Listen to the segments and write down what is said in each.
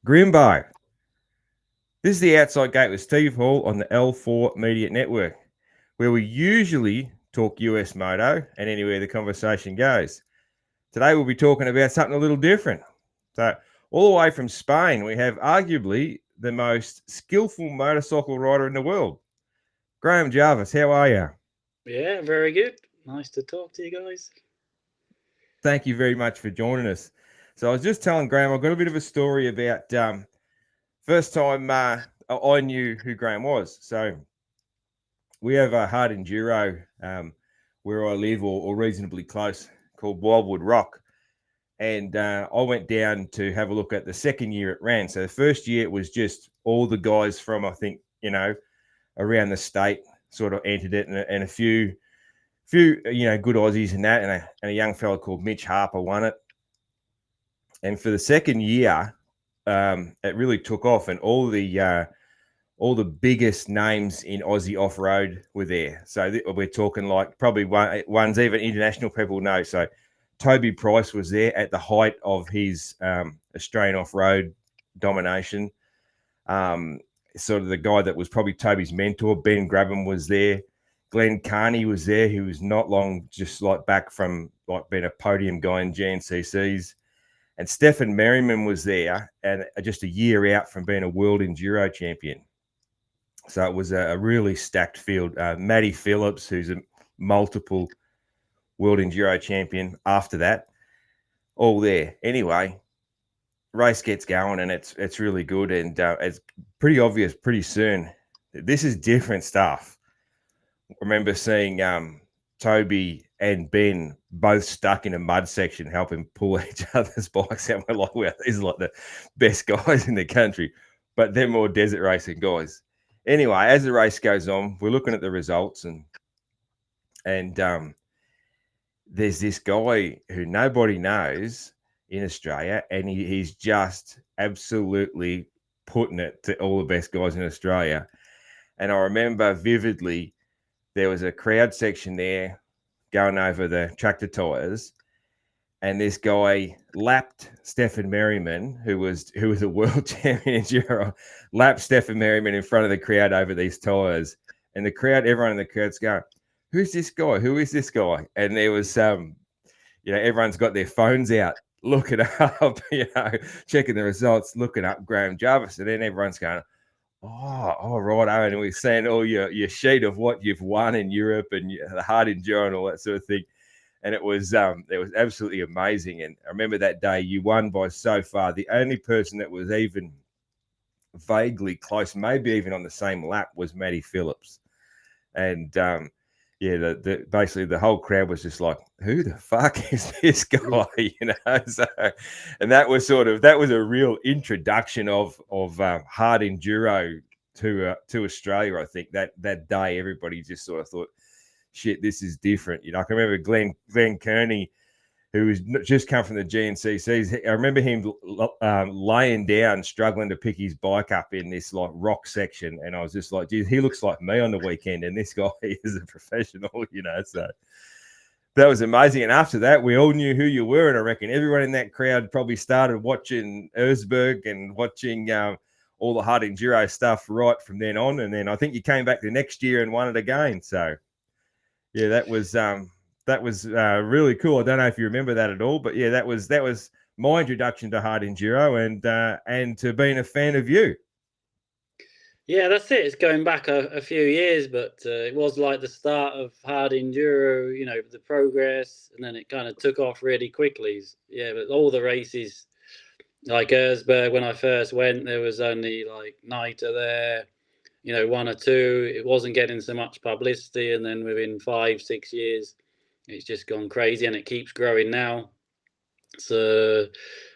Grimbo. This is the Outside Gate with Steve Hall on the L4 Media Network, where we usually talk US moto and anywhere the conversation goes. Today we'll be talking about something a little different. So, all the way from Spain, we have arguably the most skillful motorcycle rider in the world. Graham Jarvis, how are you? Yeah, very good. Nice to talk to you guys. Thank you very much for joining us. So, I was just telling Graham, I've got a bit of a story about first time I knew who Graham was. So, we have a hard enduro where I live or reasonably close called Wildwood Rock. And I went down to have a look at the second year it ran. So the first year it was just all the guys from, I think, around the state sort of entered it, and a few, good Aussies and that, and a young fella called Mitch Harper won it. And for the second year, it really took off, and all the biggest names in Aussie off road were there. So we're talking like probably ones even international people know. So Toby Price was there at the height of his Australian off road domination. Sort of the guy that was probably Toby's mentor, Ben Grabham, was there. Glenn Carney was there, who was not long just like back from like being a podium guy in GNCCs. And Stefan Merriman was there, and just a year out from being a world enduro champion. So it was a really stacked field. Matty Phillips, who's a multiple world enduro champion after that, all there. Anyway, race gets going, and it's really good, and it's pretty obvious pretty soon that this is different stuff. I remember seeing Toby and Ben both stuck in a mud section helping pull each other's bikes out. We're like, well, these are like the best guys in the country, but they're more desert racing guys. Anyway, as the race goes on, we're looking at the results, and there's this guy who nobody knows in Australia, and he's just absolutely putting it to all the best guys in Australia. And I remember vividly there was a crowd section there going over the tractor tires, and this guy lapped Stefan Merriman, who was a world champion in Enduro, lapped Stefan Merriman in front of the crowd over these tires. And the crowd, everyone in the crowd's going, "Who's this guy? Who is this guy?" And there was everyone's got their phones out, looking up, checking the results, looking up Graham Jarvis, and then everyone's going, "Oh, right, and we're seeing all your sheet of what you've won in Europe and the hard enduro and all that sort of thing." And it was absolutely amazing. And I remember that day you won by so far. The only person that was even vaguely close, maybe even on the same lap, was Matty Phillips. And basically the whole crowd was just like, "Who the fuck is this guy?" So, and that was a real introduction of hard enduro to Australia. I think that day everybody just sort of thought, "Shit, this is different." I can remember Glenn Kearney, who was just come from the GNCCs. I remember him laying down, struggling to pick his bike up in this like rock section, and I was just like, "Geez, he looks like me on the weekend," and this guy is a professional, So that was amazing. And after that, we all knew who you were, and I reckon everyone in that crowd probably started watching Erzberg and watching all the hard enduro stuff right from then on. And then I think you came back the next year and won it again. So yeah, that was really cool. I don't know if you remember that at all, but yeah, that was my introduction to hard enduro and to being a fan of you. Yeah, that's it. It's going back a few years, but it was like the start of hard enduro, the progress, and then it kind of took off really quickly. Yeah, but all the races, like Erzberg, when I first went, there was only like NITA there, one or two. It wasn't getting so much publicity, and then within 5-6 years, it's just gone crazy, and it keeps growing now. So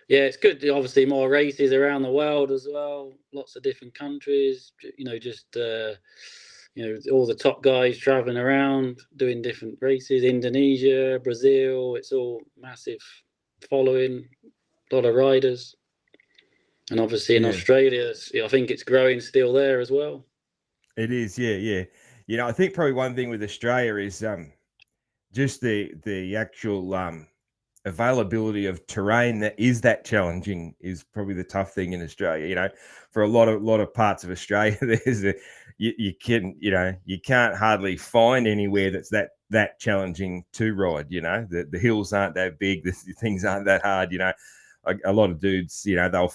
yeah, it's good. Obviously, more races around the world as well. Lots of different countries. Just all the top guys traveling around doing different races. Indonesia, Brazil. It's all massive following. A lot of riders, and obviously in Yeah, Australia, I think it's growing still there as well. it is. Yeah, yeah. I think probably one thing with Australia is just the actual availability of terrain that is that challenging is probably the tough thing in Australia. You know, for a lot of parts of Australia, you can't hardly find anywhere that's that challenging to ride. You know, the hills aren't that big, the things aren't that hard. You know, a lot of dudes, you know, they'll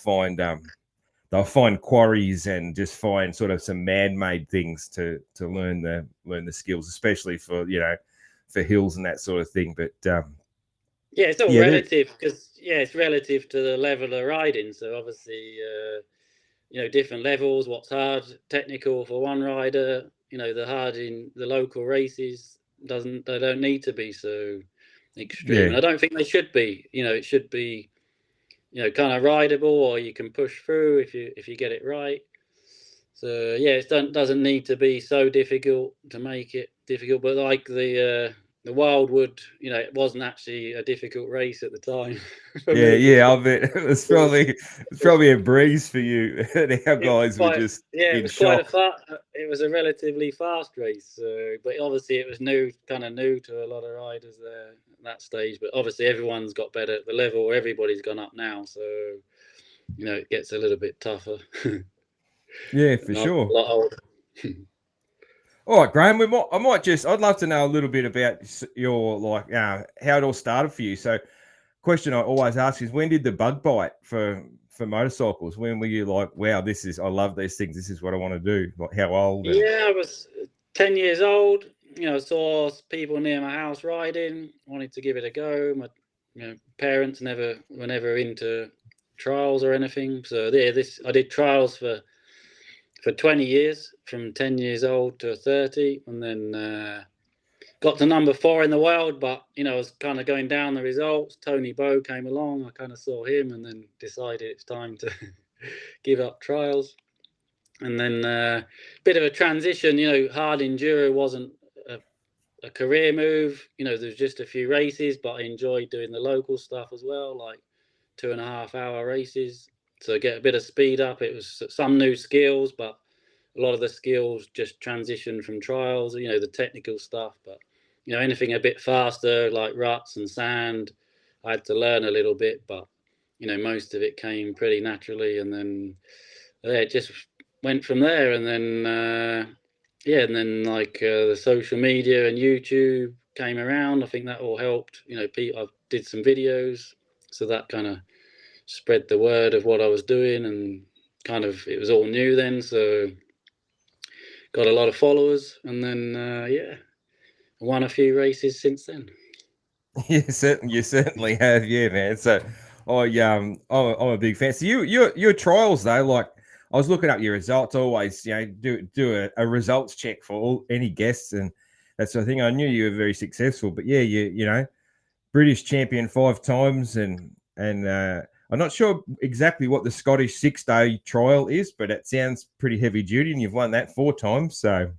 find quarries and just find sort of some man-made things to learn the skills, especially for, you know, for hills and that sort of thing. But yeah, it's all yeah, relative because it's relative to the level of riding. So obviously, different levels. What's hard, technical for one rider. You know, the hard in the local races they don't need to be so extreme, and I don't think they should be. You know, it should be, kind of rideable, or you can push through if you get it right. So yeah, it doesn't need to be so difficult to make it difficult. But like the Wildwood, it wasn't actually a difficult race at the time for me. I bet it's probably a breeze for you. And our guys were just It in was quite shock. it was a relatively fast race, but obviously it was kind of new to a lot of riders there at that stage. But obviously everyone's got better at the level. Everybody's gone up now, so it gets a little bit tougher. Yeah, for I'm a sure. lot older. All right, Graham. I'd love to know a little bit about your how it all started for you. So, question I always ask is, when did the bug bite for motorcycles? When were you like, wow, I love these things. This is what I want to do. Like, how old? And Yeah, I was 10 years old. Saw people near my house riding, wanted to give it a go. My parents were never into trials or anything. So I did trials for 20 years, from 10 years old to 30, and then got to number 4 in the world. But I was kind of going down the results. Tony Bow came along. I kind of saw him, and then decided it's time to give up trials. And then bit of a transition. Hard enduro wasn't a career move. There's just a few races, but I enjoyed doing the local stuff as well, like 2.5 hour races. So get a bit of speed up. It was some new skills, but a lot of the skills just transitioned from trials, the technical stuff. But anything a bit faster, like ruts and sand, I had to learn a little bit, but most of it came pretty naturally. And then it just went from there. And then the social media and YouTube came around. I think that all helped. I did some videos, so that kind of spread the word of what I was doing, and kind of it was all new then, so got a lot of followers. And then won a few races since then. you certainly have, yeah, man. So, I'm a big fan. So your trials though, like I was looking up your results. Always, do a results check for any guests and that sort of thing. I knew you were very successful, but yeah, British champion 5 times, and I'm not sure exactly what the Scottish 6-day trial is, but it sounds pretty heavy duty, and you've won that 4 times. So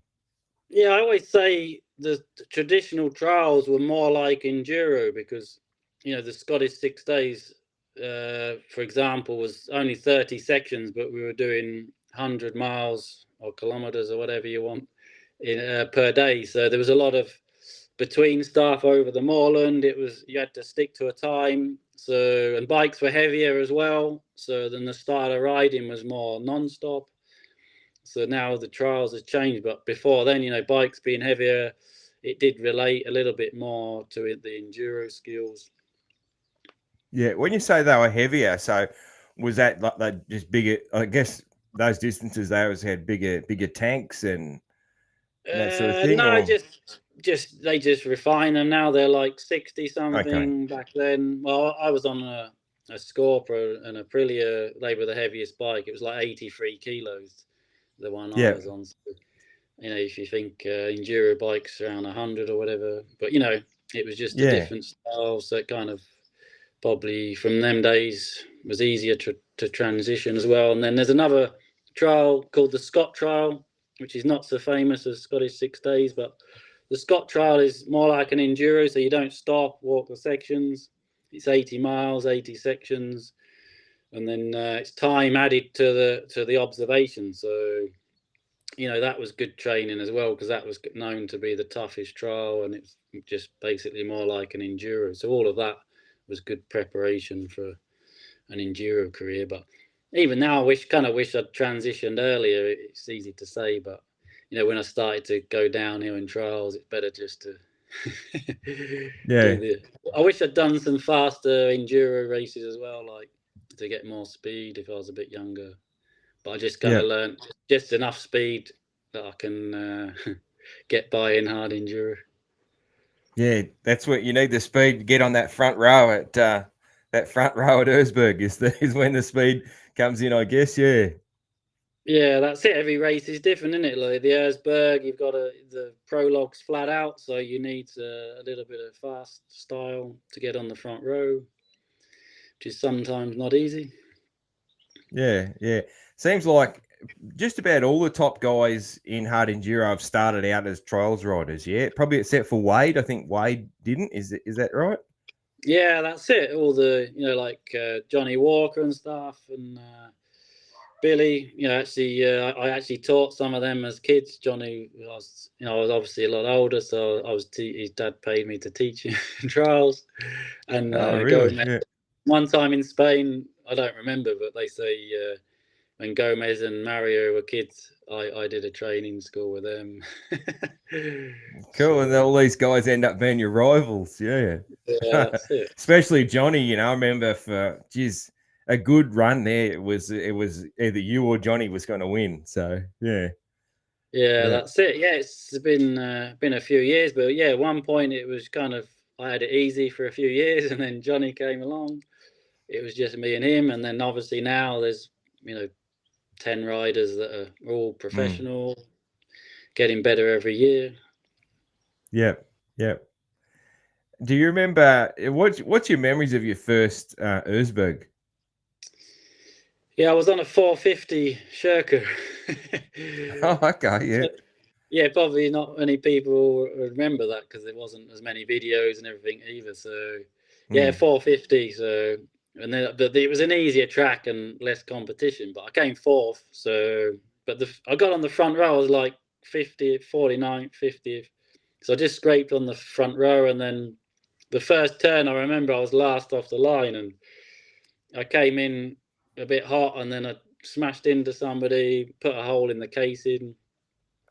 yeah, I always say the traditional trials were more like enduro, because the Scottish 6 days, for example, was only 30 sections, but we were doing 100 miles or kilometers or whatever you want per day. So there was a lot of between stuff over the moorland. You had to stick to a time. So, and bikes were heavier as well. So then the style of riding was more non-stop. So now the trials has changed, but before then, bikes being heavier, it did relate a little bit more to the enduro skills. yeah, when you say they were heavier, so was that like they just bigger? I guess those distances they always had bigger tanks and that sort of thing, No, or just they just refine them now. They're like 60 okay, something back then. Well, I was on a Scorpio and Aprilia. They were the heaviest bike. It was like 83 kilos, the one I yeah, was on. So, if you think enduro bikes around 100 or whatever, but it was just a yeah, different style. So it kind of probably from them days was easier to transition as well. And then there's another trial called the Scott trial, which is not so famous as Scottish 6 days, but the Scott trial is more like an enduro, so you don't stop, walk the sections. It's 80 miles, 80 sections, and then it's time added to the observation. So that was good training as well, because that was known to be the toughest trial, and it's just basically more like an enduro. So all of that was good preparation for an enduro career. But even now, I wish I'd transitioned earlier. It's easy to say, but when I started to go downhill in trials, it's better just to Yeah, I wish I'd done some faster enduro races as well, like to get more speed if I was a bit younger. But I just kind yeah, of learned just enough speed that I can get by in hard enduro. yeah. That's what you need, the speed to get on that front row at Erzberg is when the speed comes in, I guess. Yeah, Yeah, that's it. Every race is different, isn't it? Like the Erzberg, you've got the prologue's flat out, so you need a little bit of fast style to get on the front row, which is sometimes not easy. yeah. Seems like just about all the top guys in hard enduro have started out as trials riders. Yeah, probably except for Wade. I think Wade didn't. Is that right? Yeah, that's it. All the like Johnny Walker and stuff, and Billy. I actually taught some of them as kids. Johnny, I was obviously a lot older, so his dad paid me to teach him trials, and Oh, really? Gomez. Yeah. One time in Spain, I don't remember, but they say when Gomez and Mario were kids, I did a training school with them. Cool. And So all these guys end up being your rivals. Yeah. yeah, that's it. Especially Johnny, I remember for a good run there. It was either you or Johnny was going to win. So yeah, Yeah, yeah. that's it. Yeah, it's been a few years, but yeah, at one point it was kind of I had it easy for a few years, and then Johnny came along. It was just me and him, and then obviously now there's 10 riders that are all Mm. professional, getting better every year. Yep. Yep. Do you remember what's your memories of your first Erzberg? Yeah, I was on a 450 Shirker. Oh, okay. Yeah. Yeah, probably not many people remember that because there wasn't as many videos and everything either. So, yeah, Mm. 450. So, and then but it was an easier track and less competition. But I came fourth. So, but I got on the front row. I was like 50th, 49th, 50th. So I just scraped on the front row, and then the first turn, I remember I was last off the line, and I came in a bit hot, and then I smashed into somebody, put a hole in the casing.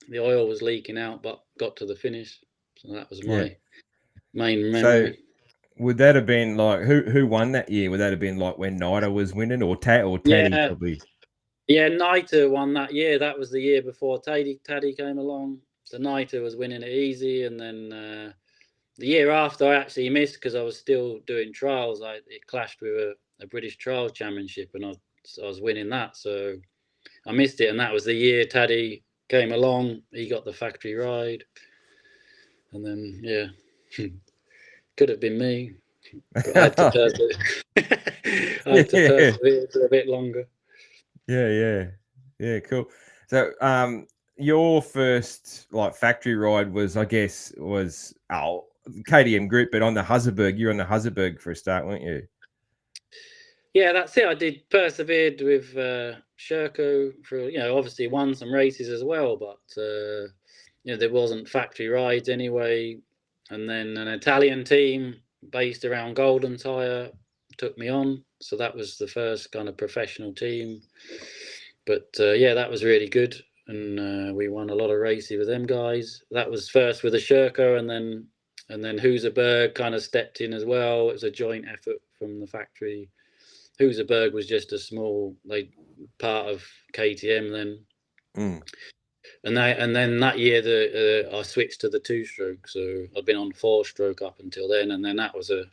The oil was leaking out, but got to the finish. So that was Yeah. my main So memory. would that have been like who won that year? Would that have been like when Nida was winning or Taddy Yeah, probably? yeah. Niter won that year. That was the year before Taddy came along. So Niter was winning it easy, and then the year after I actually missed because I was still doing trials. It clashed with a British Trials Championship, and I was winning that. So I missed it, and that was the year Taddy came along. He got the factory ride, and then yeah, could have been me, but I had to persevere. I had to Yeah. persevere for a bit longer. Yeah. Cool. So, your first like factory ride was, I guess, was KDM Group, but on the Huzzaberg. You're on the Huzzaberg for a start, weren't you? Yeah, that's it. I did persevered with Sherco for obviously won some races as well, but there wasn't factory rides anyway. And then an Italian team based around Golden Tire took me on, so that was the first kind of professional team. But yeah, that was really good, and we won a lot of races with them guys. That was first with a Sherco, and then Huserberg kind of stepped in as well. It was a joint effort from the factory. Huserberg was just a small part of KTM then, Mm. and then that year I switched to the two-stroke. So I'd been on four-stroke up until then, and then that was a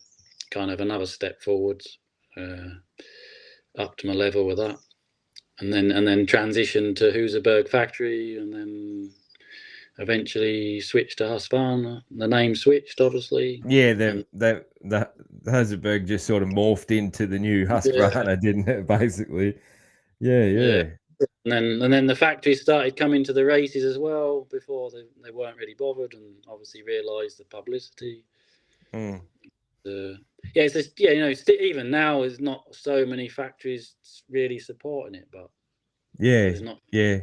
kind of another step forwards, up to my level with that, and then transitioned to Huserberg factory, and then eventually switched to Husqvarna. The name switched obviously, Yeah, and the Huzzaberg just sort of morphed into the new yeah, Husqvarna, didn't it? Basically. Yeah, yeah. yeah. And then the factory started coming to the races as well before they weren't really bothered, and obviously realised the publicity. Mm. Yeah, it's just, even now there's not so many factories really supporting it, but Yeah, there's not yeah.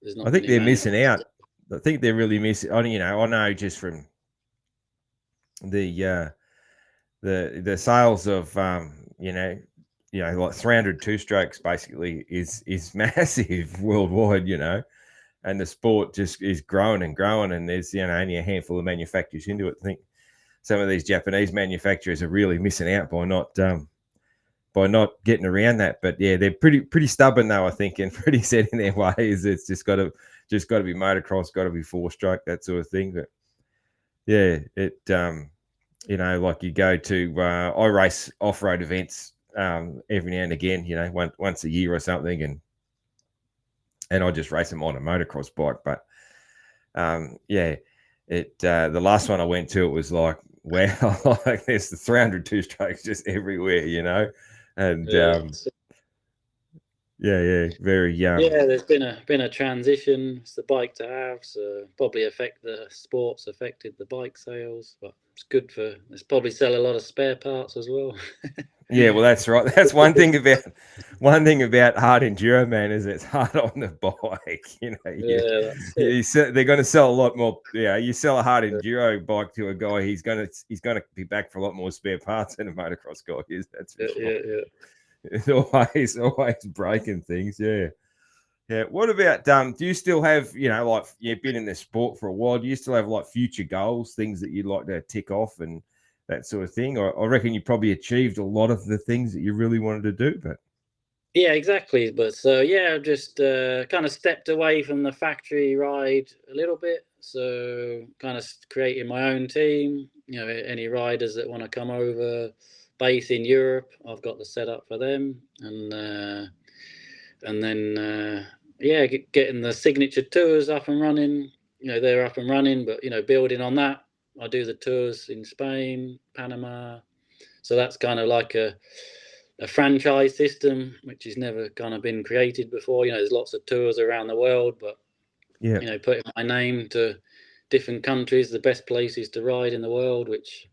there's I not think many they're missing manufacturers. out. I think they're really missing. I know just from the the sales of like 300 two-strokes basically is massive worldwide, and the sport just is growing and growing, and there's only a handful of manufacturers into it. I think some of these Japanese manufacturers are really missing out by not getting around that. But yeah, they're pretty stubborn though, I think, and pretty set in their ways. It's just got to be motocross, got to be four-stroke, that sort of thing. But yeah, it like you go to I race off-road events every now and again, once a year or something, and I just race them on a motocross bike. But the last one I went to, it was like, wow, like there's the 300 two-strokes just everywhere, and very there's been a transition. It's the bike to have, so probably the sports affected the bike sales, but it's good for. It's probably sell a lot of spare parts as well. Yeah, well, that's right. That's one thing about hard enduro, man, is it's hard on the bike. That's it. They're going to sell a lot more. Yeah, you sell a hard enduro bike to a guy, he's going to be back for a lot more spare parts than a motocross guy is. That's for sure. Yeah. It's always breaking things. Yeah. Yeah. What about do you still have, like you've been in this sport for a while, do you still have like future goals, things that you'd like to tick off and that sort of thing? Or I reckon you probably achieved a lot of the things that you really wanted to do, but yeah, exactly. But I've just kind of stepped away from the factory ride a little bit. So kind of creating my own team. Any riders that want to come over, base in Europe, I've got the setup for them, and then getting the signature tours up and running. They're up and running, but building on that, I do the tours in Spain, Panama. So that's kind of like a franchise system, which has never kind of been created before. There's lots of tours around the world, but putting my name to different countries, the best places to ride in the world, which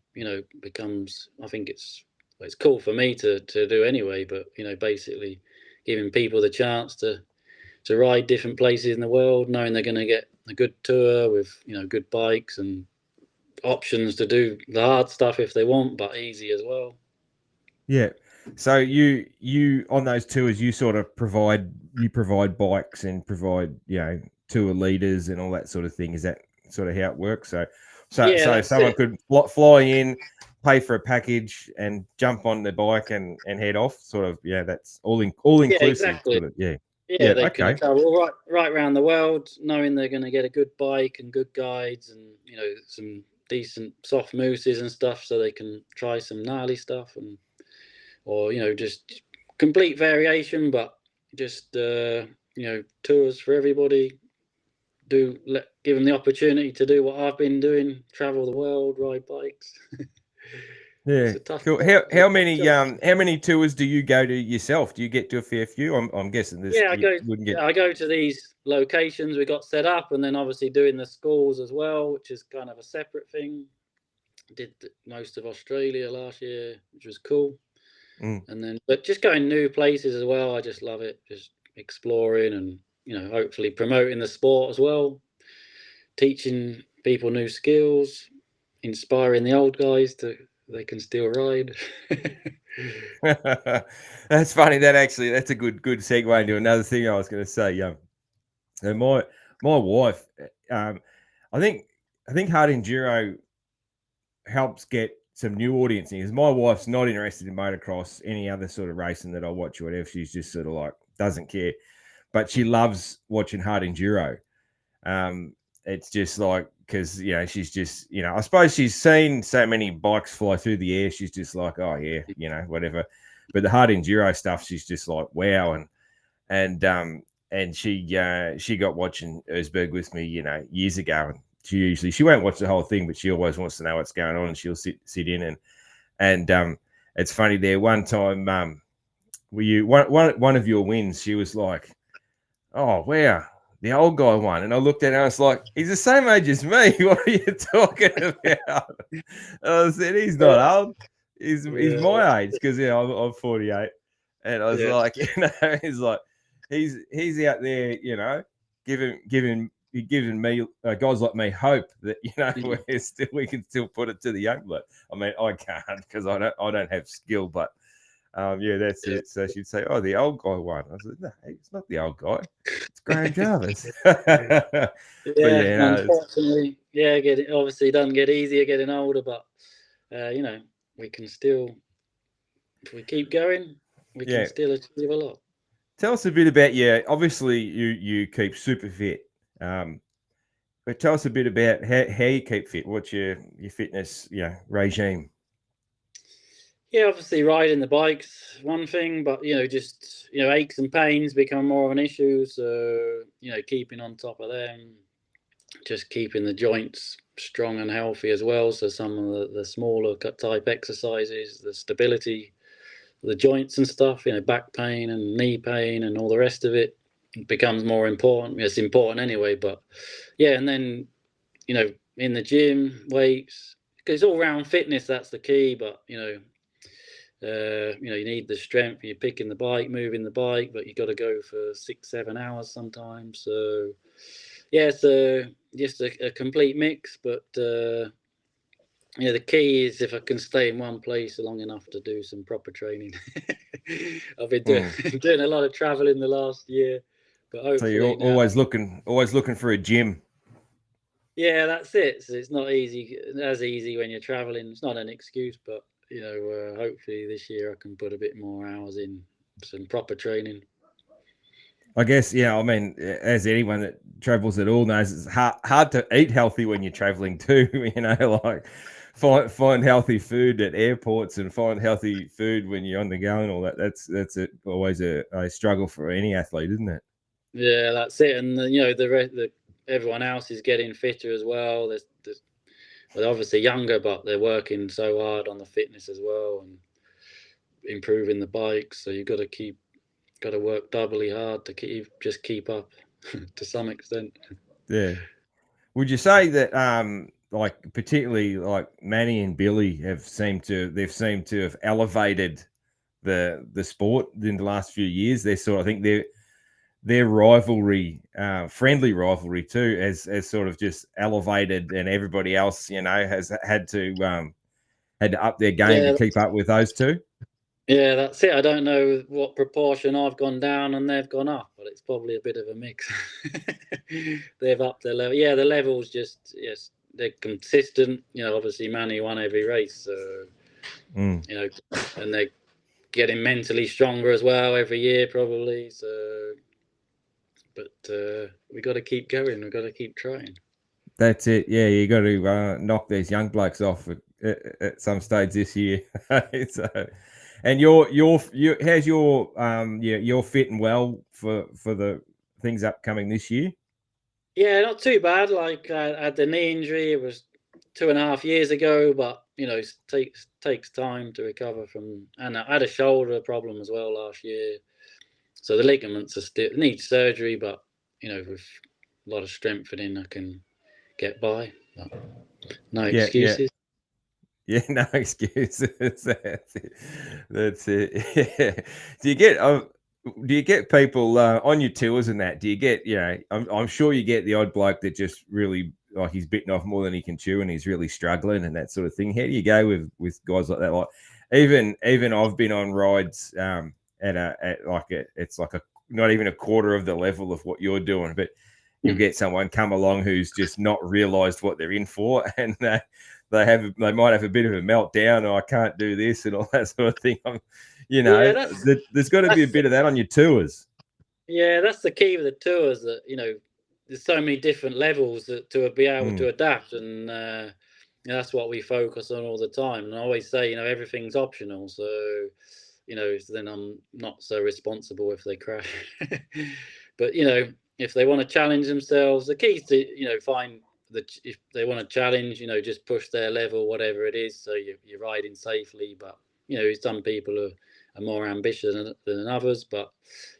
becomes, I think it's cool for me to do anyway. But basically giving people the chance to ride different places in the world, knowing they're going to get a good tour with good bikes and options to do the hard stuff if they want, but easy as well. Yeah. So you on those tours, you sort of provide bikes and provide tour leaders and all that sort of thing. Is that sort of how it works? So someone could fly in, pay for a package, and jump on the bike and head off. Sort of, that's all inclusive. Yeah, exactly. Sort of, they can travel right around the world, knowing they're going to get a good bike and good guides, and some decent soft mousses and stuff, so they can try some gnarly stuff or just complete variation, but just tours for everybody. Give them the opportunity to do what I've been doing: travel the world, ride bikes. Yeah, cool. How many tours do you go to yourself? Do you get to a fair few? I'm guessing this. Yeah, I go to these locations we got set up, and then obviously doing the schools as well, which is kind of a separate thing. Did most of Australia last year, which was cool. And then, but just going new places as well, I just love it. Just exploring and hopefully promoting the sport as well, teaching people new skills, inspiring the old guys they can still ride. That's funny. That's a good segue into another thing I was going to say. And my wife, I think Hard Enduro helps get some new audience because my wife's not interested in motocross, any other sort of racing that I watch or whatever. She's just sort of like doesn't care, but she loves watching Hard Enduro. It's just like because she's just I suppose she's seen so many bikes fly through the air. She's just like, oh yeah, whatever. But the Hard Enduro stuff, she's just like wow, and she got watching Erzberg with me, years ago, and she won't watch the whole thing, but she always wants to know what's going on, and she'll sit in and it's funny there one time one of your wins, she was like, oh wow, the old guy won, and I looked at her and I was like, he's the same age as me. What are you talking about? I said he's not old. He's my age because I'm 48, and I was like, he's like he's out there, giving giving me guys like me hope that Mm. we can still put it to the young bloke. I mean, I can't because I don't have skill, but yeah, that's Yeah. it. So she'd say, "Oh, the old guy won." I said, "No, it's not the old guy. It's Graham Jarvis." But Yeah, yeah, no, unfortunately, yeah, obviously doesn't get easier getting older, but we can still, if we keep going, we can yeah. still achieve a lot. Tell us a bit about obviously you keep super fit, but tell us a bit about how you keep fit. What's your fitness regime? Yeah, obviously riding the bike's one thing, but just aches and pains become more of an issue. So keeping on top of them, just keeping the joints strong and healthy as well. So some of the smaller type exercises, the stability, the joints and stuff, back pain and knee pain and all the rest of it becomes more important. It's important anyway, but yeah, and then in the gym, weights, because all round fitness, that's the key. But you need the strength. You're picking the bike, moving the bike, but you got to go for 6-7 hours sometimes. So yeah, so just a complete mix. But the key is if I can stay in one place long enough to do some proper training. I've been Mm. doing a lot of traveling the last year, but So you're hopefully now. always looking for a gym. Yeah, that's it. So it's not as easy when you're traveling. It's not an excuse, but hopefully this year I can put a bit more hours in some proper training. I guess, yeah. I mean, as anyone that travels at all knows, it's hard to eat healthy when you're traveling too. Like find healthy food at airports and find healthy food when you're on the go and all that. That's always a struggle for any athlete, isn't it? Yeah, that's it. And everyone else is getting fitter as well. They're obviously younger, but they're working so hard on the fitness as well and improving the bikes. So you've got to work doubly hard to keep up to some extent. Yeah. Would you say that like particularly like Manny and Billy they've seemed to have elevated the sport in the last few years? I think their rivalry, friendly rivalry too, has sort of just elevated, and everybody else, has had to up their game to Yeah, keep up with those two. yeah, that's it. I don't know what proportion I've gone down and they've gone up, but it's probably a bit of a mix. They've upped their level. Yeah, the levels just yes, they're consistent. Obviously Manny won every race, so Mm. and they're getting mentally stronger as well every year, probably. So, but we got to keep going. We got to keep trying. That's it. Yeah, you got to knock these young blokes off at some stage this year. So, and how's you're fitting well for the things upcoming this year? Yeah, not too bad. Like I had the knee injury. It was 2.5 years ago, but it takes time to recover from. And I had a shoulder problem as well last year, so the ligaments are still need surgery. But with a lot of strengthening, I can get by. But no Yeah, yeah. excuses. Yeah, no excuses. That's it. That's it. Yeah. Do you get do you get people on your tours and that? Do you get I'm sure you get the odd bloke that just really like he's bitten off more than he can chew and he's really struggling and that sort of thing. How do you go with guys like that? Like even I've been on rides it's like a not even a quarter of the level of what you're doing, but you'll get someone come along who's just not realised what they're in for and they might have a bit of a meltdown or I can't do this and all that sort of thing. Yeah, that's There's got to be a that's bit of that on your tours. yeah, that's the key with the tours. That there's so many different levels to be able Mm. to adapt, and that's what we focus on all the time. And I always say, everything's optional. So, so then I'm not so responsible if they crash. But if they want to challenge themselves, the key is to find if they want to challenge, just push their level, whatever it is. So you're riding safely, but some people are more ambitious than others. But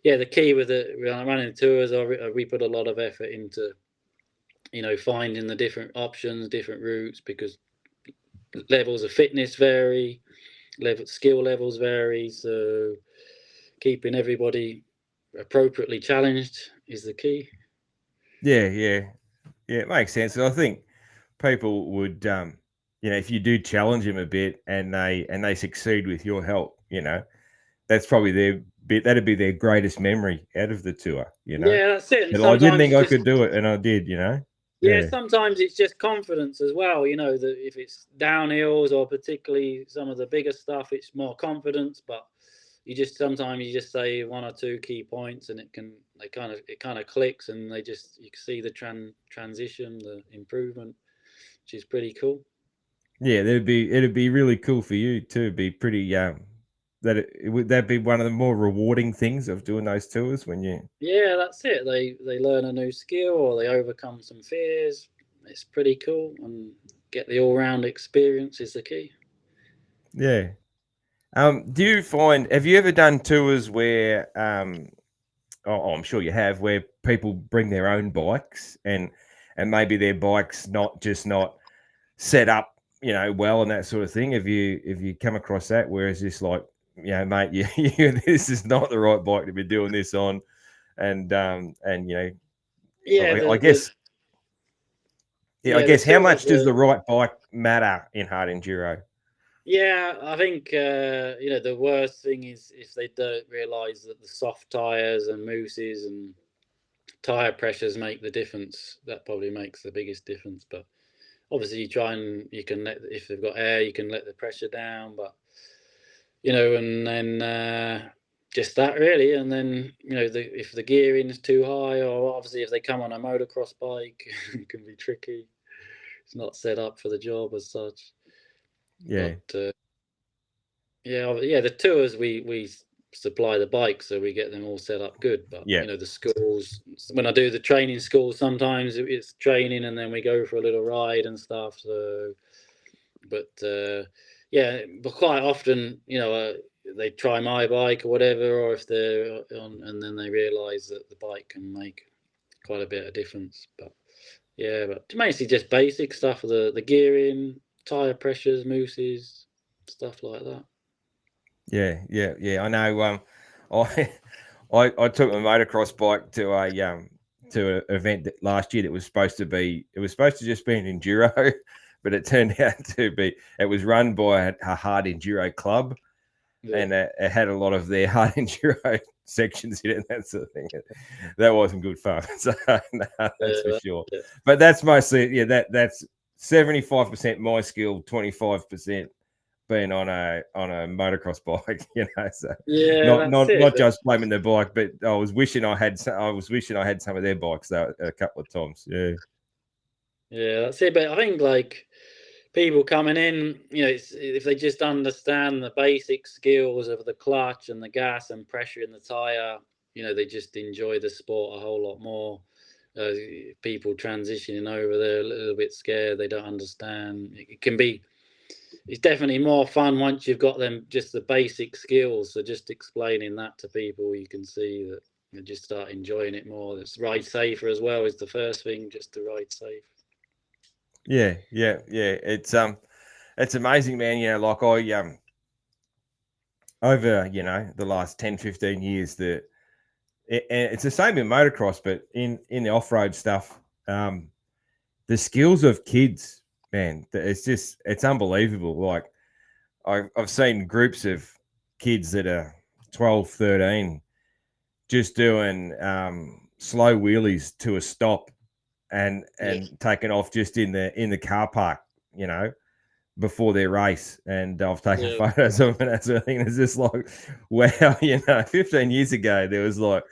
yeah, the key with running tours, we put a lot of effort into finding the different options, different routes, because levels of fitness vary, skill levels vary. So keeping everybody appropriately challenged is the key. Yeah, yeah. Yeah, it makes sense. And I think people would, if you do challenge them a bit and they succeed with your help, that's probably their bit. That'd be their greatest memory out of the tour. Yeah, that's it. And I didn't sometimes think it's I just could do it, and I did. yeah, Yeah, sometimes it's just confidence as well. That if it's downhills or particularly some of the bigger stuff, it's more confidence. But sometimes you just say one or two key points, and it kind of clicks, and you can see the transition, the improvement, which is pretty cool. yeah. It'd be really cool for you too. Be pretty would that be one of the more rewarding things of doing those tours when you. Yeah, that's it. They learn a new skill or they overcome some fears. It's pretty cool, and get the all round experience is the key. Yeah. Do you find, have you ever done tours where, I'm sure you have, where people bring their own bikes and maybe their bike's not set up, well and that sort of thing? Have you come across that? Where it's just like, mate, this is not the right bike to be doing this on, and Yeah, I the guess, yeah, I yeah the guess how tours much does the the right bike matter in hard enduro? Yeah, I think the worst thing is if they don't realise that the soft tyres and mousses and tyre pressures make the difference. That probably makes the biggest difference. But obviously, you can if they've got air, you can let the pressure down. But and then just that really, and then if the gearing is too high, or obviously if they come on a motocross bike, it can be tricky. It's not set up for the job as such. Yeah, But yeah, the tours we supply the bikes, so we get them all set up good. But yeah, the schools, when I do the training schools, sometimes it's training, and then we go for a little ride and stuff. So, but yeah, but quite often, they try my bike or whatever, or if they're on, and then they realise that the bike can make quite a bit of difference. But yeah, but mostly just basic stuff: the gearing, tire pressures, mousses, stuff like that. yeah. I know. I I took my motocross bike to an event last year that was supposed to just be an enduro, but it turned out to be, it was run by a hard enduro club, Yeah. and it had a lot of their hard enduro sections in it and that sort of thing. That wasn't good fun. So no, that's for sure. Yeah. But that's mostly, that's 75% my skill, 25% being on a motocross bike, so Yeah, not that's not it. not just blaming the bike, but I was wishing I had some of their bikes though a couple of times. Yeah. Yeah, that's it. But I think like people coming in, if they just understand the basic skills of the clutch and the gas and pressure in the tire, they just enjoy the sport a whole lot more. People transitioning over, they're a little bit scared. They don't understand. It's definitely more fun once you've got them just the basic skills. So just explaining that to people, you can see that they just start enjoying it more. It's ride safer as well is the first thing, just to ride safe. Yeah. It's amazing, man. Like over the last 10, 15 years, and it's the same in motocross, but in the off road stuff, the skills of kids, man, it's unbelievable. Like I've seen groups of kids that are 12, 13 just doing slow wheelies to a stop and Yeah, taking off just in the car park, before their race. And I've taken yeah, photos of it and that sort of thing. It's just like, wow, 15 years ago there was like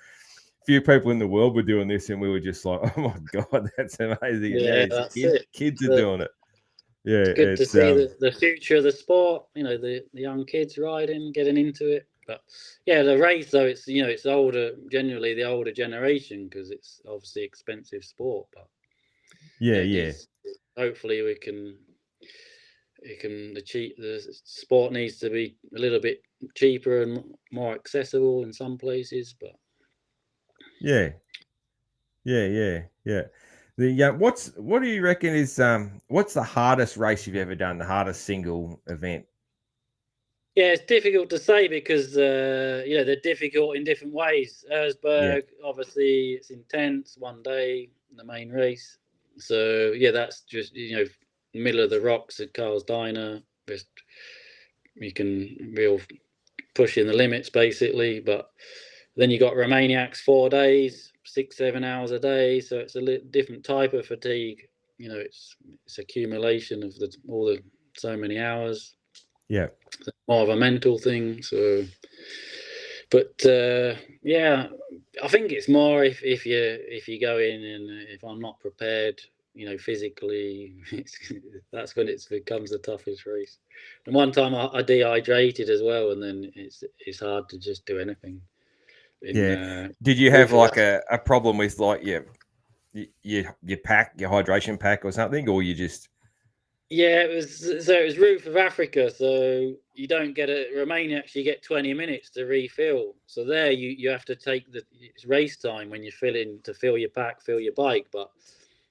few people in the world were doing this, and we were just like, oh my god, that's amazing. And now yeah. these That's it. kids are The, doing it. Yeah, it's good to it's see the future of the sport. The young kids riding, getting into it. But yeah, the race though, it's older, generally the older generation because it's obviously expensive sport. But yeah, it yeah, needs. Hopefully, the sport needs to be a little bit cheaper and more accessible in some places. But yeah, yeah. The what do you reckon is what's the hardest race you've ever done? The hardest single event? yeah, it's difficult to say because they're difficult in different ways. Yeah, Erzberg, obviously, it's intense. One day, the main race. So yeah, that's just middle of the rocks at Carl's Diner. Just you can real pushing the limits basically, but then you got Romaniacs 4 days, 6-7 hours a day, so it's a different type of fatigue. It's accumulation of all the so many hours. Yeah. It's more of a mental thing. So, but yeah, I think it's more if you go in and if I'm not prepared, physically, that's when it becomes the toughest race. And one time I dehydrated as well, and then it's hard to just do anything. Yeah. Did you have Roof of like a problem with like your pack, your hydration pack or something, or you just? Yeah, it was Roof of Africa, so you don't get Romania actually get 20 minutes to refill. So there you have to take it's race time when you're filling to fill your pack, fill your bike, but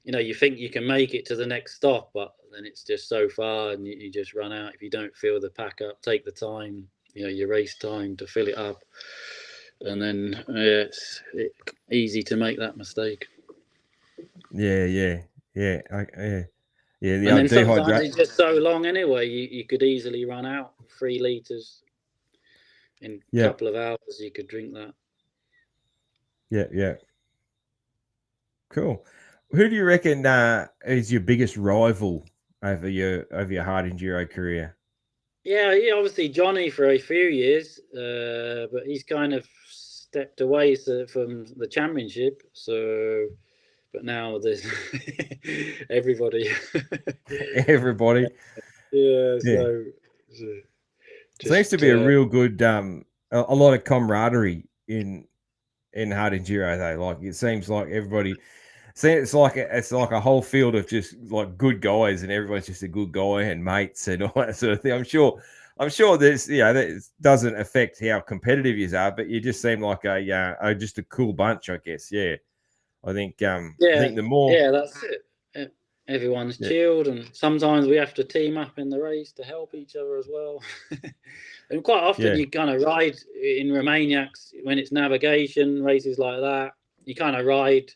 you think you can make it to the next stop, but then it's just so far and you just run out if you don't fill the pack up, take the time, your race time to fill it up. And then it's easy to make that mistake. Yeah. Yeah. Yeah. Yeah. Yeah. And then The sometimes dehydrate. it's just so long anyway. You could easily run out 3 liters in a Yeah. couple of hours. You could drink that. Yeah. Yeah. Cool. Who do you reckon is your biggest rival over your hard enduro career? Yeah, obviously Johnny for a few years, but he's kind of stepped away from the championship. So, but now there's everybody. Everybody. Yeah, Yeah. so Seems to just be a real good a lot of camaraderie in hard enduro though. Like it seems like everybody see it's like a whole field of just like good guys and everyone's just a good guy and mates and all that sort of thing. I'm sure there's that doesn't affect how competitive you are, but you just seem like just a cool bunch, I guess. Yeah. I yeah, think the more yeah, that's it. Everyone's yeah, chilled, and sometimes we have to team up in the race to help each other as well. And quite often yeah, you kind of ride in Romaniacs when it's navigation races like that. You kind of ride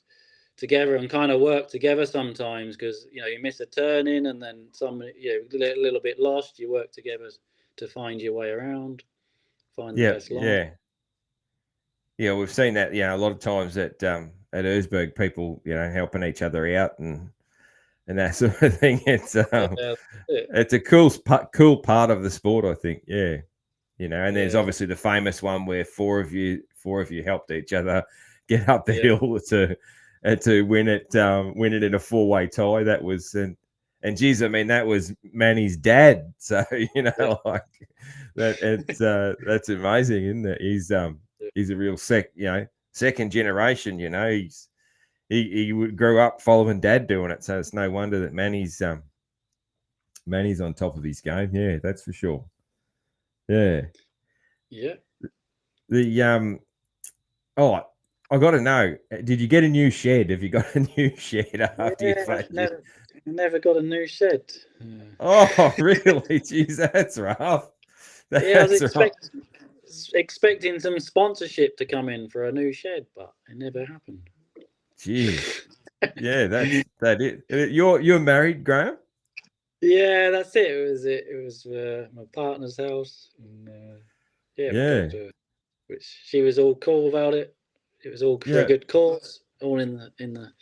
together and kind of work together sometimes because you miss a turn in and then some a little bit lost. You work together to find your way around, find the yeah, best line. yeah. Yeah, we've seen that, a lot of times at Erzberg, people, helping each other out and that sort of thing. Yeah, that's it. It's a cool part of the sport, I think. Yeah, and there's Yeah, obviously the famous one where four of you helped each other get up the yeah, hill to win it in a 4-way tie. That was and geez, I mean that was Manny's dad. So yeah, like that that's amazing, isn't it? He's a real second generation. He would grow up following dad doing it, so it's no wonder that Manny's on top of his game. Yeah, that's for sure. Yeah. yeah. The oh, I got to know. Did you get a new shed? Have you got a new shed after you've Yeah, had you? never got a new shed. Oh, really? Jeez, that's rough. Yeah, I was That's rough. expecting some sponsorship to come in for a new shed, but it never happened. Jeez. Yeah, that's that it. You're married, Graham? Yeah, that's it. It was my partner's house, and yeah, we got Yeah. which she was all cool about it. It was all for a Yeah. good cause, all in the In the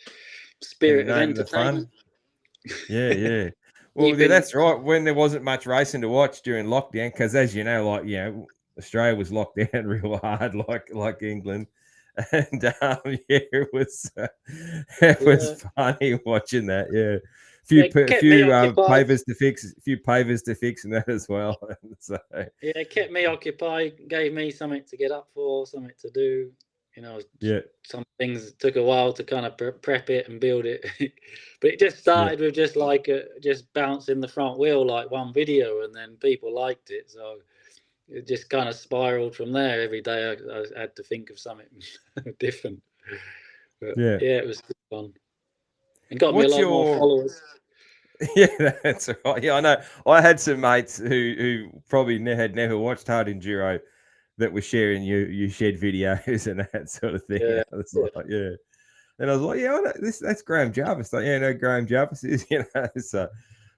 spirit of name of the entertainment. fun. Yeah, yeah. Well, Keeping that's right. When there wasn't much racing to watch during lockdown, because as you know, Australia was locked down real hard, like England, and it yeah, was funny watching that. Yeah, it kept me occupied. pavers to fix, a few pavers to fix, and that as well. So Yeah, it kept me occupied, gave me something to get up for, something to do. yeah, Some things took a while to kind of prep it and build it, but it just yeah, started with just like just bouncing the front wheel like one video, and then people liked it, so it just kind of spiraled from there. Every day I had to think of something different, but yeah. yeah, it was good fun. It got me a What's lot more your followers. Yeah, that's right. Yeah, I know. I had some mates who probably had never watched Hard Enduro that were sharing you shed videos and that sort of thing. Yeah, I was like, yeah. And I was like, yeah, I know, that's Graham Jarvis. Like, yeah, no, Graham Jarvis is, So,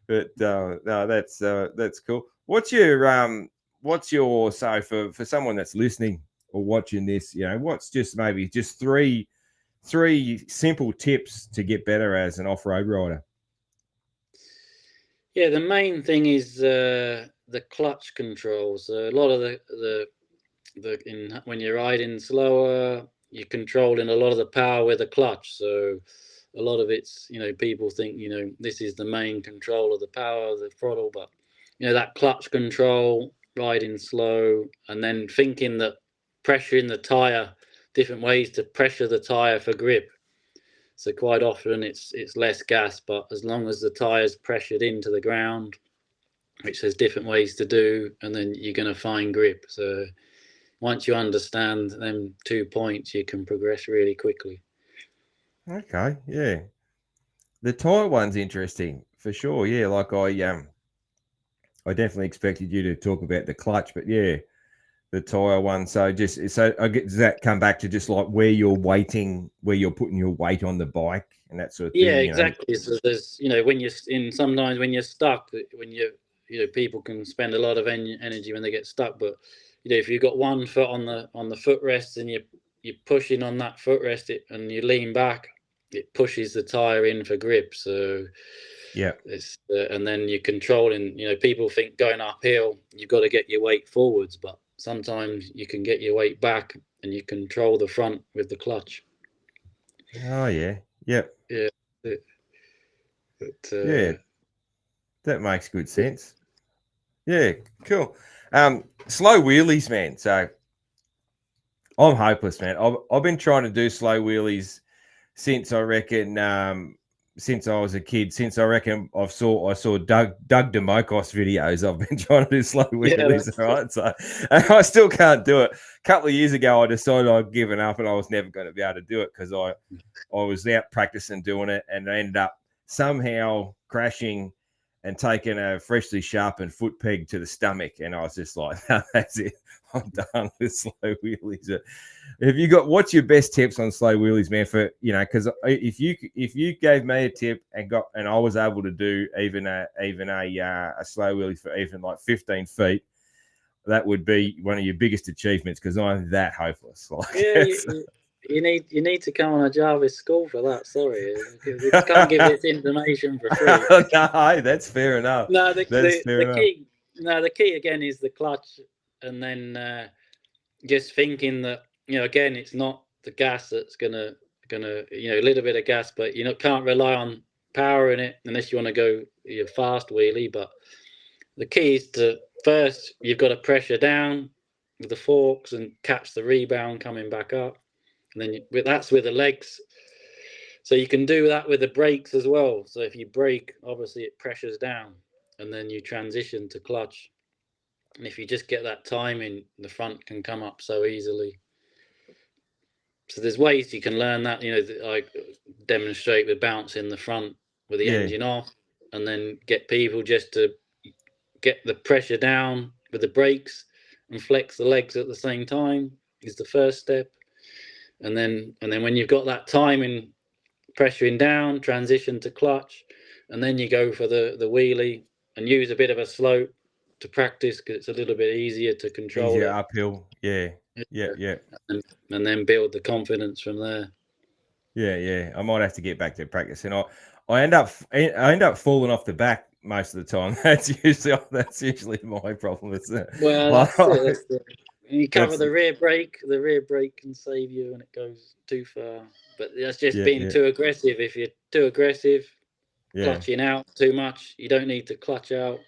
but no, that's cool. What's your so for someone that's listening or watching this, what's just maybe just three simple tips to get better as an off-road rider? Yeah, the main thing is the clutch controls. A lot of when you're riding slower, you're controlling a lot of the power with the clutch. So a lot of it's, people think, this is the main control of the power of the throttle, but that clutch control, riding slow, and then thinking that pressuring the tire, different ways to pressure the tire for grip. So quite often it's less gas, but as long as the tire's pressured into the ground, which there's different ways to do, and then you're going to find grip. So once you understand them 2 points, you can progress really quickly. Okay, yeah. The tire one's interesting for sure. Yeah, like I definitely expected you to talk about the clutch, but yeah, the tire one. So does that come back to just like where you're putting your weight on the bike and that sort of Yeah, thing? exactly. So there's, when you're sometimes when you're stuck, when people can spend a lot of energy when they get stuck, but if you've got one foot on the footrest and you're pushing on that footrest, and you lean back, it pushes the tire in for grip. So Yeah. it's and then you're controlling. People think going uphill you've got to get your weight forwards, but sometimes you can get your weight back and you control the front with the clutch. Oh yeah. Yep. Yeah. It, Yeah. That makes good sense. Yeah. Cool. Slow wheelies, man. So I'm hopeless, man. I've been trying to do slow wheelies since I reckon since I was a kid. Since I reckon I saw Doug DeMocos videos. I've been trying to do slow yeah, wheelies, right? So I still can't do it. A couple of years ago, I decided I'd given up and I was never going to be able to do it because I was out practicing doing it and I ended up somehow crashing and taking a freshly sharpened foot peg to the stomach. And I was just like, no, that's it. I'm done with slow wheelies. What's your best tips on slow wheelies, man? For because if you gave me a tip and I was able to do even a slow wheelie for even like 15 feet, that would be one of your biggest achievements because I'm that hopeless. Like, yeah. You need to come on a Jarvis school for that. Sorry, we can't give this information for free. No, that's fair enough. No, That's fair the enough. key. No, the key again is the clutch, and then just thinking that again, it's not the gas that's gonna a little bit of gas, but can't rely on power in it unless you want to go your fast wheelie. But the key is to first you've got to pressure down with the forks and catch the rebound coming back up, and then that's with the legs. So you can do that with the brakes as well. So if you brake, obviously it pressures down, and then you transition to clutch. And if you just get that timing, the front can come up so easily. So there's ways you can learn that. I demonstrate with bouncing the front with the Yeah, engine off, and then get people just to get the pressure down with the brakes and flex the legs at the same time is the first step. And then when you've got that timing, pressuring down, transition to clutch, and then you go for the wheelie and use a bit of a slope to practice because it's a little bit easier to control easier it. uphill. Yeah, yeah, Yeah. yeah. And then build the confidence from there. Yeah, yeah. I might have to get back to practicing. I end up falling off the back most of the time. That's usually my problem. It's Well, like, that's it. You cover that's the rear brake. The rear brake can save you when it goes too far. But that's just yeah, being yeah, too aggressive. If you're too aggressive, yeah, clutching out too much, you don't need to clutch out.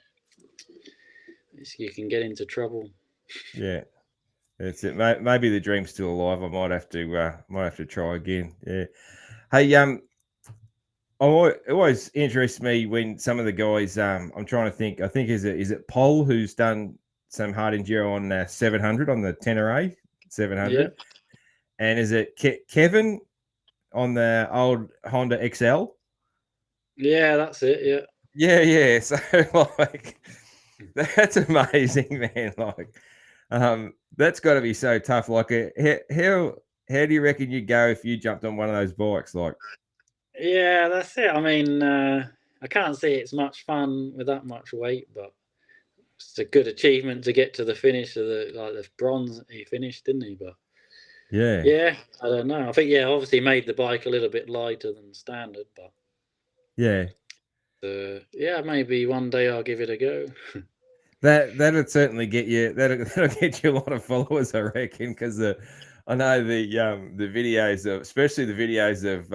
You can get into trouble. yeah. That's it. Maybe the dream's still alive. I might have to try again. Yeah. Hey, it always interests me when some of the guys. I'm trying to think. I think is it Paul who's done some hard enduro on 700 on the Tenere Yeah. 700, and is it Kevin on the old Honda XL? Yeah, that's it. Yeah. Yeah, yeah. So like, that's amazing, man. Like, that's got to be so tough. Like, how how do you reckon you'd go if you jumped on one of those bikes? Like, Yeah, that's it. I mean, I can't say it's much fun with that much weight, but it's a good achievement to get to the finish of the bronze. He finished, didn't he? But yeah, yeah, I don't know. I think obviously made the bike a little bit lighter than standard, but yeah. yeah, maybe one day I'll give it a go. That'd certainly get you. That'll get you a lot of followers, I reckon. Because I know the videos of, especially the videos of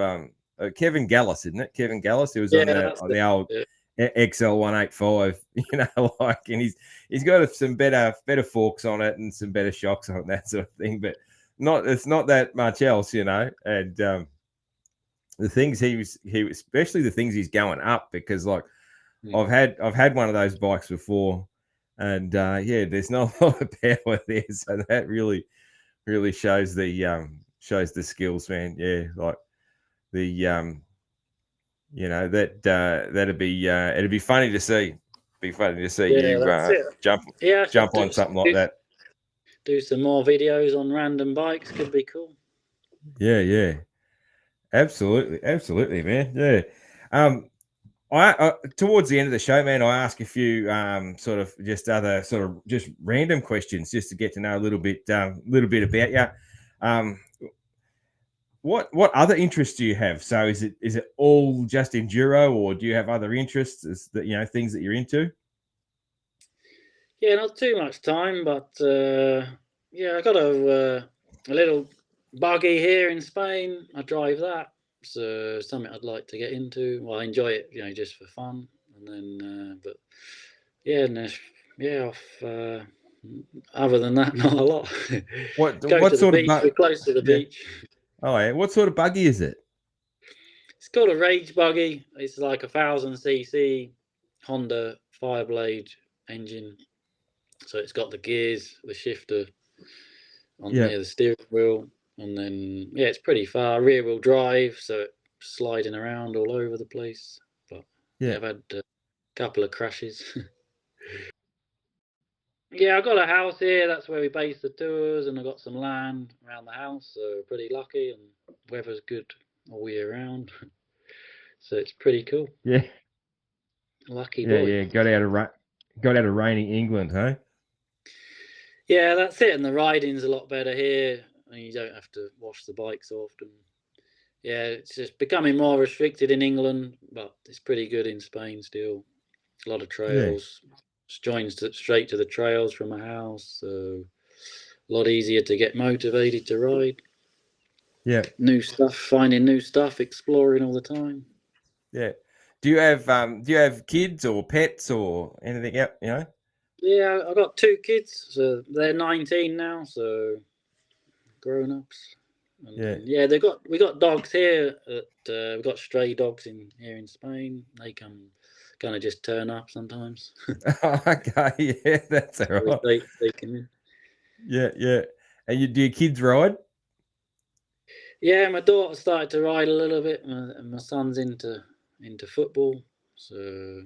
Kevin Gallis, isn't it? Kevin Gallis, who was Yeah, on the that's on it. the old Yeah. XL185. Like, and he's got some better forks on it and some better shocks on it, that sort of thing. But it's not that much else, And the things he especially the things he's going up, because like I've had one of those bikes before, and yeah, there's not a lot of power there, so that really shows the skills, man. Yeah, like the it'd be funny to see. Be funny to see Yeah, you that's it. jump Yeah, I should on something like that. do some more videos on random bikes. Could be cool. Yeah, absolutely, man. Yeah. I towards the end of the show, man, I ask a few sort of just other sort of just random questions just to get to know a little bit about you. What other interests do you have? So is it all just enduro, or do you have other interests that things that you're into? Yeah, not too much time, but yeah, I got a little buggy here in Spain. I drive that. So something I'd like to get into. Well, I enjoy it, just for fun. And then, but yeah, yeah. Other than that, not a lot. Go What to the sort of beach. We're close to the yeah. beach. Oh yeah. What sort of buggy is it? It's called a Rage buggy. It's like 1,000 cc Honda Fireblade engine. So it's got the gears, the shifter on Yeah, near the steering wheel, and then yeah, it's pretty far. Rear wheel drive, so it's sliding around all over the place. But yeah, yeah, I've had a couple of crashes. Yeah, I've got a house here. That's where we base the tours, and I've got some land around the house, so pretty lucky. And weather's good all year round, so it's pretty cool. yeah, Lucky yeah, boy. yeah. Got out of rainy England, huh? Yeah, that's it. And the riding's a lot better here, and you don't have to wash the bike so often. Yeah, it's just becoming more restricted in England, but it's pretty good in Spain still. A lot of Yeah, trails, joins straight to the trails from a house, so a lot easier to get motivated to ride. yeah, New stuff, finding new stuff, exploring all the time. yeah. Do you have kids or pets or anything else? Yeah, I got two kids, so they're 19 now, so grown ups. And Yeah. then yeah, we got dogs here. We got stray dogs in here in Spain. They come, kind of just turn up sometimes. Okay, yeah, that's all We right. take them in. Yeah, yeah. And do your kids ride? Yeah, my daughter started to ride a little bit, and my son's into football, so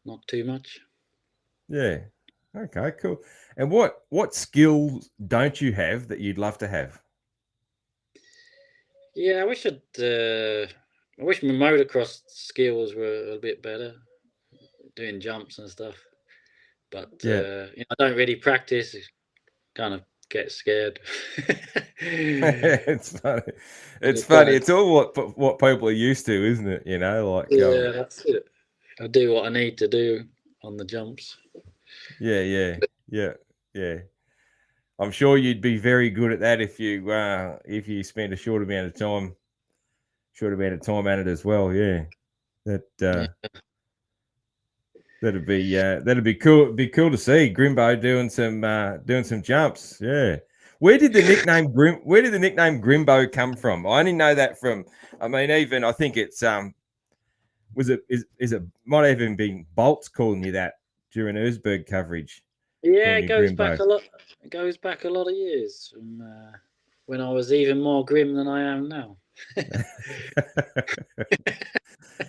not too much. Yeah. Okay, cool. And what skills don't you have that you'd love to have? Yeah, I wish my motocross skills were a bit better, doing jumps and stuff. But Yeah. I don't really practice. Kind of get scared. It's funny. And It's it kind funny. of It's all what people are used to, isn't it? Like yeah, that's it. I do what I need to do on the jumps. yeah, yeah, yeah, yeah. I'm sure you'd be very good at that if you spend a short amount of time at it as well. Yeah. That Yeah. that'd be cool. Be cool to see Grimbo doing some jumps. Yeah. Where did the nickname Grimbo come from? I only know that from. I mean, even I think it's was it is it might have even been Bolts calling you that during Erzberg coverage, Yeah, calling it you goes back Grimbo. a lot. It goes back a lot of years from when I was even more grim than I am now.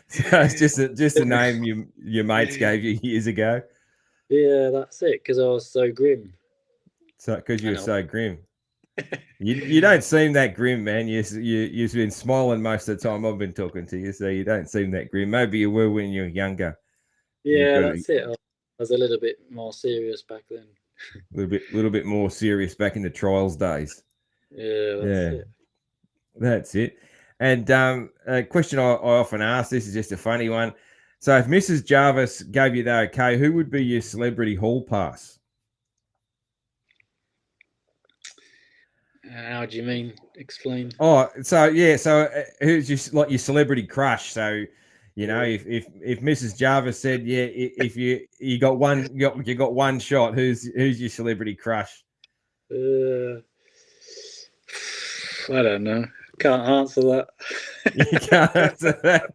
So it's just a name your mates gave you years ago. Yeah, that's it. Because I was so grim. So because I you're know. so grim. You don't seem that grim, man. You've been smiling most of the time I've been talking to you, so you don't seem that grim. Maybe you were when you were younger. You Yeah, got a that's it. I was a little bit more serious back then. little bit more serious back in the trials days. Yeah, that's Yeah, it. that's it. And a question I often ask, this is just a funny one. So if Mrs. Jarvis gave you the okay, who would be your celebrity hall pass? How do you mean? Explain. Oh, so yeah, so who's your celebrity crush? So, Yeah. if Mrs. Jarvis said, yeah, if you got you got one shot, who's your celebrity crush? Uh, I don't know. Can't answer that. You can't answer that.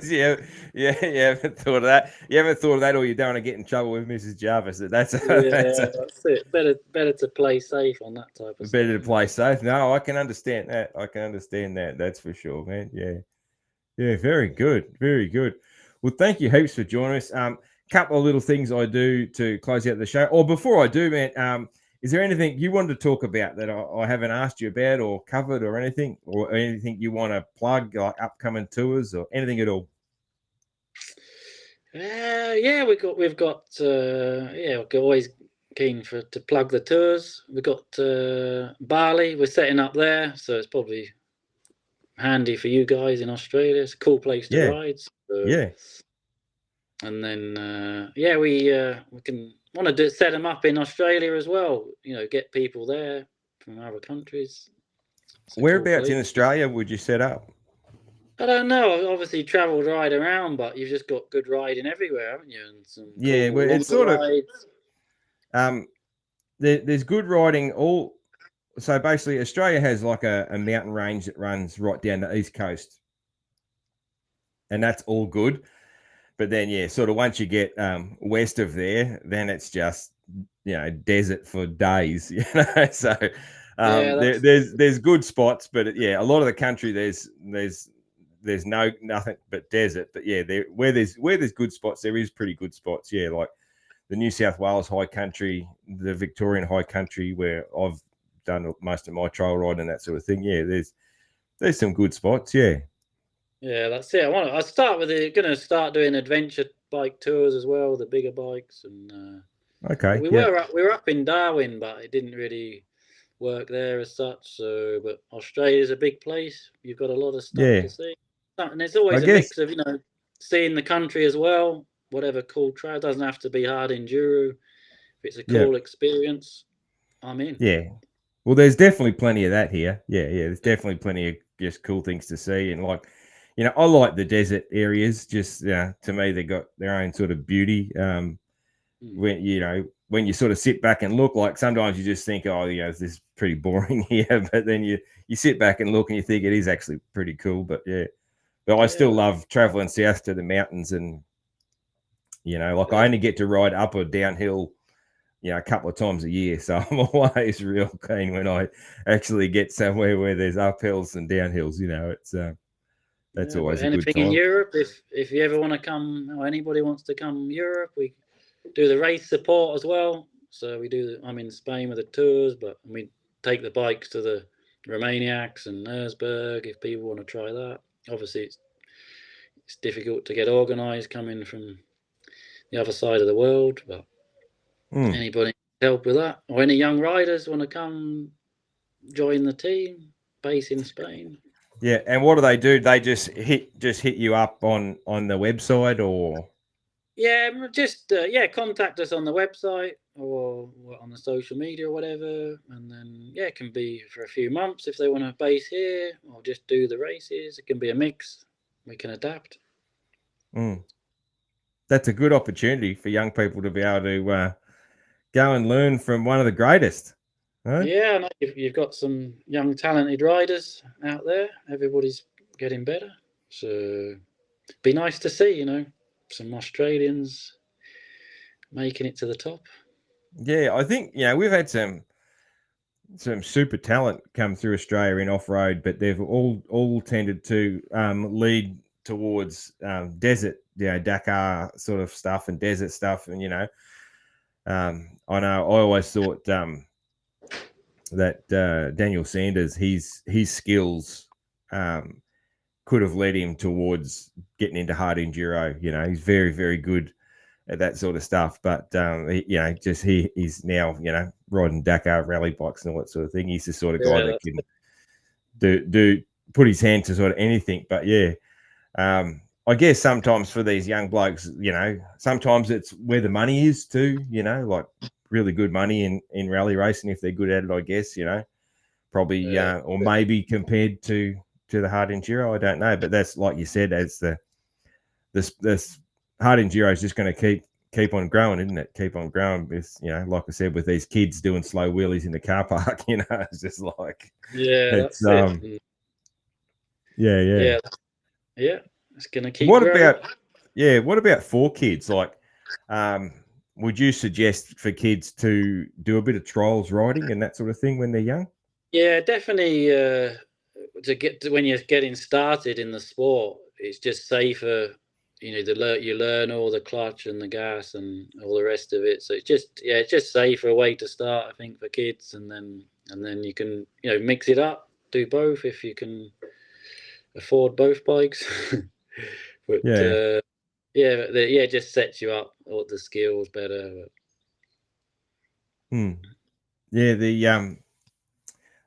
Yeah, yeah, you haven't thought of that. You haven't thought of that, or you don't want to get in trouble with Mrs. Jarvis. That's that's Yeah, that's it. Better to play safe on that type of stuff. better to play safe. No, I can understand that. I can understand that. That's for sure, man. Yeah. Yeah, very good. Very good. Well, thank you heaps for joining us. Couple of little things I do to close out the show. Or before I do, man, is there anything you wanted to talk about that I haven't asked you about or covered or anything you want to plug, like upcoming tours or anything at all? Yeah, we're always keen to plug the tours. We've got Bali. We're setting up there, so it's probably handy for you guys in Australia. It's a cool place to Yeah, ride. So, yeah. and then we can want to set them up in Australia as well. You know, get people there from other countries. It's a cool Whereabouts in place. Australia would you set up? I don't know. I've obviously travelled right around, but you've just got good riding everywhere, haven't you? And some Yeah, cool well, it's longer sort of rides. um, there's good riding all. So basically, Australia has like a mountain range that runs right down the east coast, and that's all good. But then, yeah, sort of once you get west of there, then it's just desert for days. So Yeah, that's there's good spots, but yeah, a lot of the country there's nothing but desert. But yeah, where there's good spots, there is pretty good spots. Yeah, like the New South Wales high country, the Victorian high country, where I've done most of my trail riding and that sort of thing. Yeah, there's some good spots. Yeah. that's it. I start with gonna start doing adventure bike tours as well, the bigger bikes, and Okay. we Yeah. were up in Darwin, but it didn't really work there as such. So, but Australia's a big place. You've got a lot of stuff Yeah. to see, and it's I always a guess. mix of seeing the country as well. Whatever cool trail, doesn't have to be hard enduro. If it's a Yeah. cool experience, I'm in. Yeah. Well, there's definitely plenty of that here. Yeah, yeah. There's definitely plenty of just cool things to see, and like, I like the desert areas. Just to me, they got their own sort of beauty. Mm. When you sort of sit back and look, like sometimes you just think, oh, this is pretty boring here, but then you sit back and look and you think it is actually pretty cool. But yeah, but I still Yeah, love traveling south to the mountains, and like I yeah, only get to ride up or downhill a couple of times a year. So I'm always real keen when I actually get somewhere where there's uphills and downhills. It's that's yeah. But always a good anything in time. Europe, if you ever want to come, or anybody wants to come Europe, we do the race support as well. So we do. I'm in Spain with the tours, but we take the bikes to the Romaniacs and Erzberg if people want to try that. Obviously, it's difficult to get organised coming from the other side of the world, but Mm. anybody help with that, or any young riders want to come join the team, base in Spain. Yeah, and what do they do? They just hit you up on the website, or Yeah, contact us on the website or on the social media or whatever, and then it can be for a few months if they want to base here or just do the races. It can be a mix. We can adapt. mm. That's a good opportunity for young people to be able to go and learn from one of the greatest. Huh? Yeah, I know you've got some young talented riders out there. Everybody's getting better, so be nice to see some Australians making it to the top. Yeah, I think we've had some super talent come through Australia in off road, but they've all tended to lead towards desert, Dakar sort of stuff and desert stuff, and I know I always thought that Daniel Sanders, his skills could have led him towards getting into hard enduro. You know, he's very, very good at that sort of stuff. But he's now riding Dakar rally bikes and all that sort of thing. He's the sort of guy that can do put his hand to sort of anything. But yeah, I guess sometimes for these young blokes, sometimes it's where the money is too. Like really good money in rally racing if they're good at it. I guess probably or maybe compared to the hard enduro. I don't know, but that's like you said, as this hard enduro is just going to keep on growing, isn't it? Keep on growing with like I said, with these kids doing slow wheelies in the car park. It's just like that's it. Yeah. It's going to keep growing. What about for kids? Like, would you suggest for kids to do a bit of trials riding and that sort of thing when they're young? Yeah, definitely. To get to when you're getting started in the sport, it's just safer. You learn all the clutch and the gas and all the rest of it. So it's just safer way to start, I think, for kids, and then you can mix it up, do both if you can afford both bikes. But it just sets you up all the skills better. Yeah,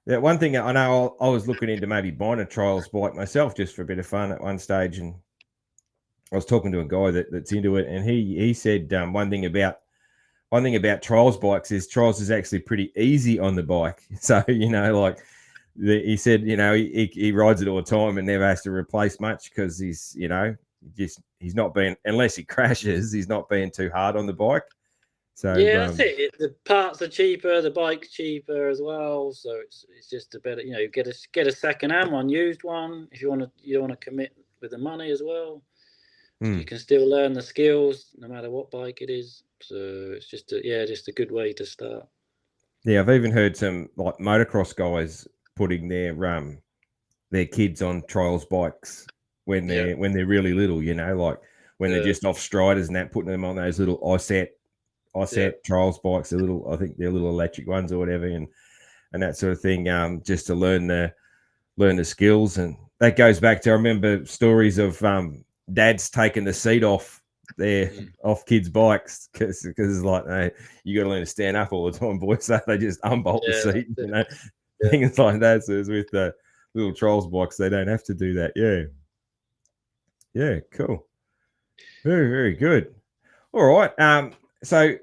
the one thing I know, I was looking into maybe buying a trials bike myself just for a bit of fun at one stage, and I was talking to a guy that's into it, and he said one thing about trials bikes is trials is actually pretty easy on the bike. So like he said, he rides it all the time and never has to replace much because he's he's not being, unless he crashes, he's not being too hard on the bike. So that's it. The parts are cheaper, the bike's cheaper as well. So it's just a better, get a second hand one, used one if you don't want to commit with the money as well. So you can still learn the skills no matter what bike it is. So it's just a good way to start. Yeah, I've even heard some like motocross guys putting their kids on trials bikes when they're really little. Like when they're just off striders and that, putting them on those little iSet trials bikes, I think they're little electric ones or whatever, and that sort of thing, just to learn the skills. And that goes back to, I remember stories of dads taking the seat off off kids' bikes because it's like, hey, you got to learn to stand up all the time, boys. So they just unbolt the seat, things like that. So it's with the little trials bikes, they don't have to do that. Yeah, cool, very, very good. All right, so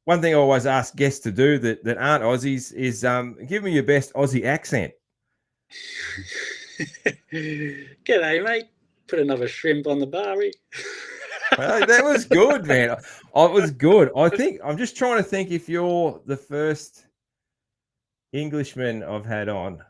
one thing I always ask guests to do that aren't Aussies is give me your best Aussie accent. G'day, mate. Put another shrimp on the barbie. That was good, man. It was good. I think I'm just trying to think if you're the first Englishman I've had on.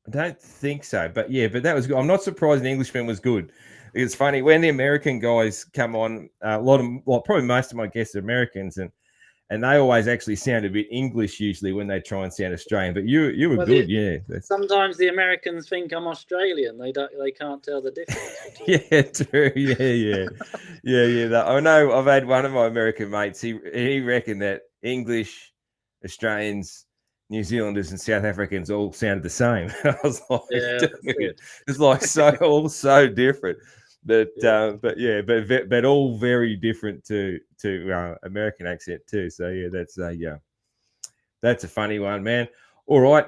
I don't think so, but that was good. I'm not surprised an Englishman was good. It's funny when the American guys come on. Probably most of my guests are Americans, and they always actually sound a bit English usually when they try and sound Australian. But you were good, yeah. Sometimes the Americans think I'm Australian. They can't tell the difference. Yeah, true. Yeah. I know. I've had one of my American mates. He reckoned that English, Australians, New Zealanders, and South Africans all sounded the same. I was like, it's like so different. But all very different to American accent too. So yeah, that's a funny one, man. All right,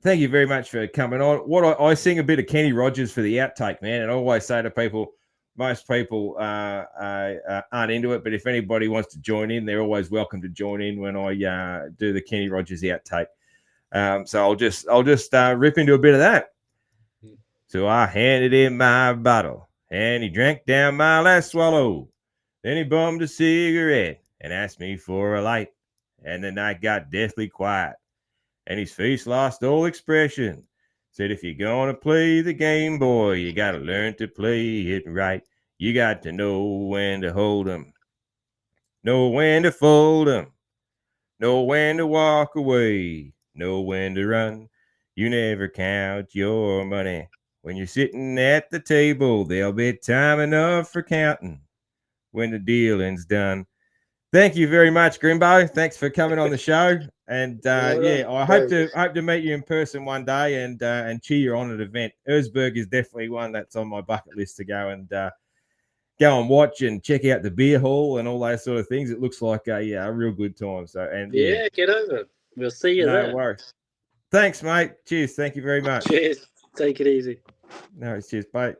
thank you very much for coming on. I sing a bit of Kenny Rogers for the outtake, man, and I always say to people, most people aren't into it, but if anybody wants to join in, they're always welcome to join in when I do the Kenny Rogers outtake. So I'll just rip into a bit of that. So I handed him my bottle, and he drank down my last swallow. Then he bummed a cigarette and asked me for a light, and the night got deathly quiet, and his face lost all expression. Said, if you're going to play the game, boy, you got to learn to play it right. You got to know when to hold 'em, know when to fold 'em, know when to walk away, know when to run. You never count your money. When you're sitting at the table, there'll be time enough for counting when the dealing's done. Thank you very much, Grimbo. Thanks for coming on the show. And Right I hope to meet you in person one day and cheer you on at an event. Erzberg is definitely one that's on my bucket list to go and watch and check out the beer hall and all those sort of things. It looks like a real good time. So Yeah, get over. We'll see you no there. worries. Thanks, mate. Cheers. Thank you very much. Cheers. Take it easy. No, cheers. Bye.